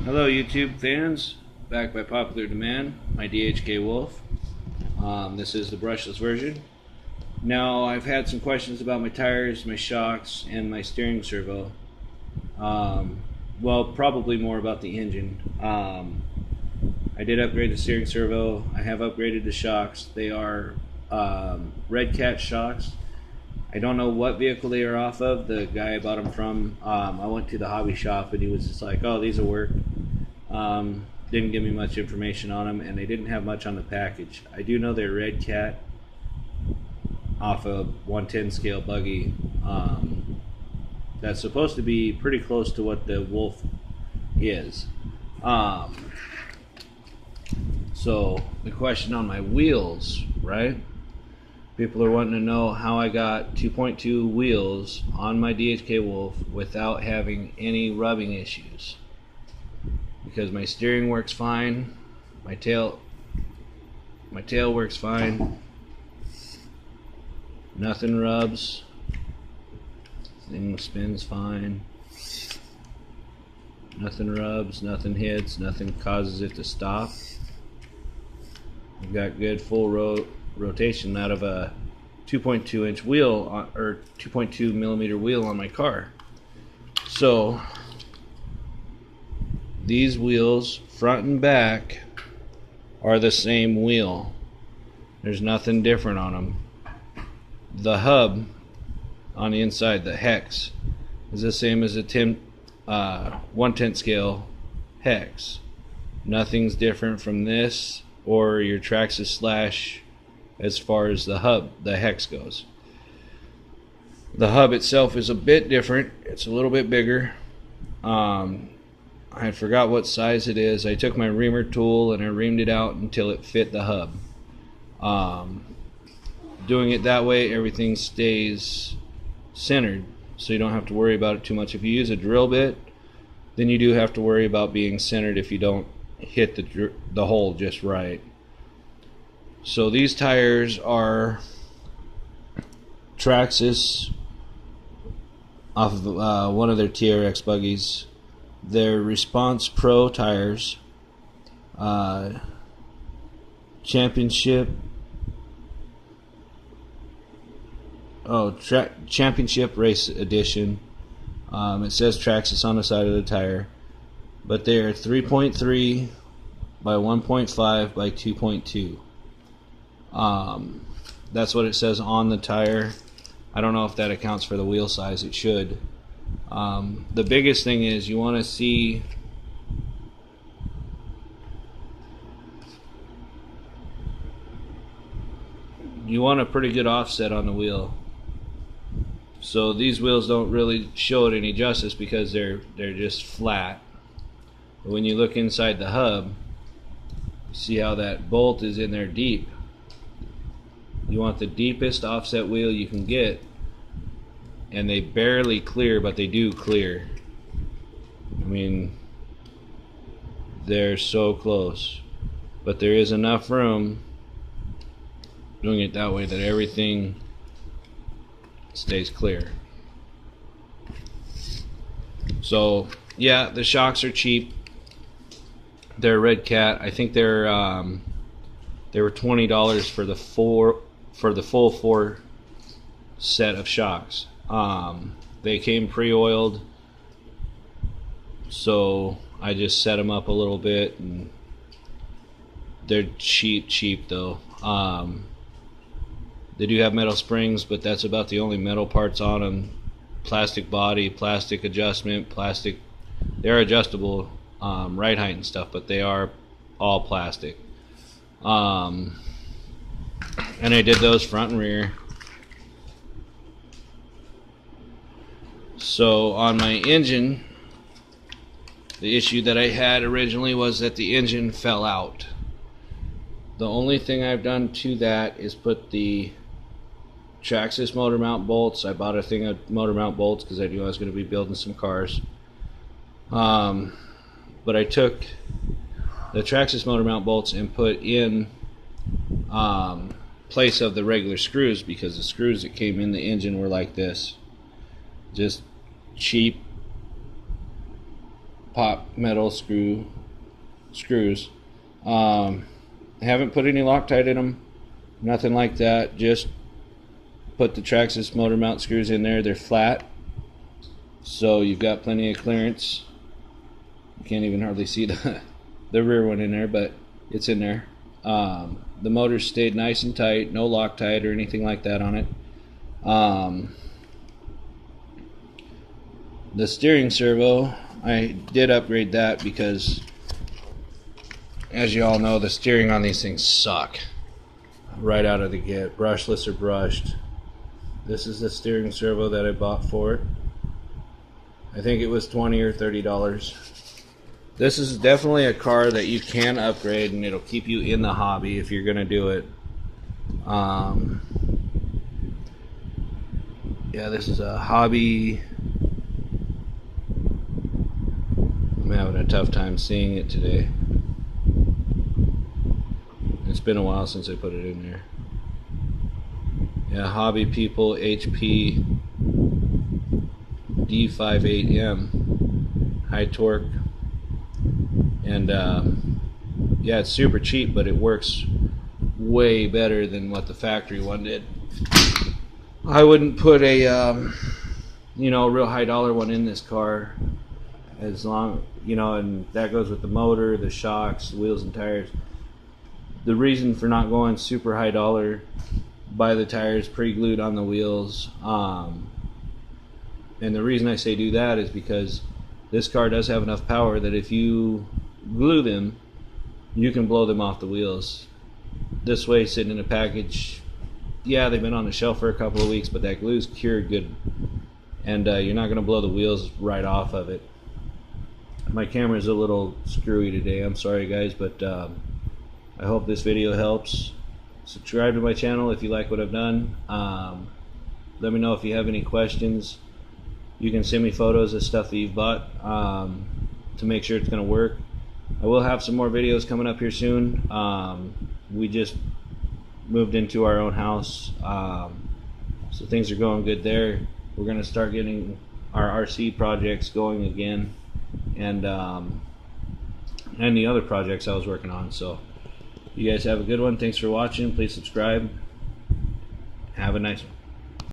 Hello YouTube fans, back by popular demand, my DHK Wolf. This is the brushless version. Now I've had some questions about my tires, my shocks, and my steering servo. Well, probably more about the engine. I did upgrade the steering servo. I have upgraded the shocks. They are Red Cat shocks. I don't know what vehicle they are off of. The guy I bought them from, I went to the hobby shop and he was just like, oh, these will work. Didn't give me much information on them, and they didn't have much on the package. I do know they're Red Cat off a 110 scale buggy. That's supposed to be pretty close to what the Wolf is. So the question on my wheels, right? People are wanting to know how I got 2.2 wheels on my DHK Wolf without having any rubbing issues. Because my steering works fine, my tail works fine, nothing rubs, thing spins fine, nothing rubs, nothing hits, nothing causes it to stop. I've got good full rotation out of a 2.2 inch wheel or 2.2 millimeter wheel on my car. So these wheels, front and back, are the same wheel. There's nothing different on them. The hub on the inside, the hex, is the same as a 1/10 scale hex. Nothing's different from this or your Traxxas Slash as far as the hub, the hex goes. The hub itself is a bit different. It's a little bit bigger. I forgot what size it is. I took my reamer tool and I reamed it out until it fit the hub. Doing it that way, everything stays centered, so you don't have to worry about it too much. If you use a drill bit, then you do have to worry about being centered if you don't hit the hole just right. So these tires are Traxxas off of one of their TRX buggies. They're Response Pro tires, Championship Race Edition. It says Traxxas on the side of the tire, but they are 3.3 by 1.5 by 2.2. That's what it says on the tire. I don't know if that accounts for the wheel size. It should. The biggest thing is you want to see a pretty good offset on the wheel. So these wheels don't really show it any justice because they're just flat. But when you look inside the hub, see how that bolt is in there deep. You want the deepest offset wheel you can get, and they barely clear, but they do clear. I mean, they're so close, but there is enough room doing it that way that everything stays clear. So yeah, the shocks are cheap. They're Red Cat. I think they were $20 for the full 4 set of shocks. They came pre-oiled, so I just set them up a little bit, and they're cheap though. They do have metal springs, but that's about the only metal parts on them. Plastic body, plastic adjustment, plastic. They're adjustable ride height and stuff, but they are all plastic. And I did those front and rear. So on my engine, the issue that I had originally was that the engine fell out. The only thing I've done to that is put the Traxxas motor mount bolts. I bought a thing of motor mount bolts because I knew I was going to be building some cars. But I took the Traxxas motor mount bolts and put in place of the regular screws, because the screws that came in the engine were like this. Just cheap pop metal screws. I haven't put any Loctite in them, nothing like that. Just put the Traxxas motor mount screws in there. They're flat, so you've got plenty of clearance. You can't even hardly see the rear one in there, but it's in there. The motor stayed nice and tight, no Loctite or anything like that on it. The steering servo, I did upgrade that because, as you all know, the steering on these things suck right out of the gate, brushless or brushed. This is the steering servo that I bought for it. I think it was $20 or $30. This is definitely a car that you can upgrade, and it'll keep you in the hobby if you're gonna do it. Yeah, this is a hobby. I'm having a tough time seeing it today. It's been a while since I put it in there. Yeah, Hobby People HP D58M, high torque, and yeah, it's super cheap, but it works way better than what the factory one did. I wouldn't put a you know, a real high dollar one in this car, as long, you know, and that goes with the motor, the shocks, the wheels and tires. The reason for not going super high dollar, buy the tires pre-glued on the wheels, and the reason I say do that is because this car does have enough power that if you glue them, you can blow them off the wheels. This way, sitting in a package, yeah, they've been on the shelf for a couple of weeks, but that glue's cured good, and you're not going to blow the wheels right off of it. My camera's a little screwy today, I'm sorry guys, but I hope this video helps. Subscribe to my channel if you like what I've done. Let me know if you have any questions. You can send me photos of stuff that you've bought to make sure it's going to work. I will have some more videos coming up here soon. We just moved into our own house, so things are going good there. We're going to start getting our RC projects going again, and the other projects I was working on. So you guys have a good one. Thanks for watching. Please subscribe. Have a nice one.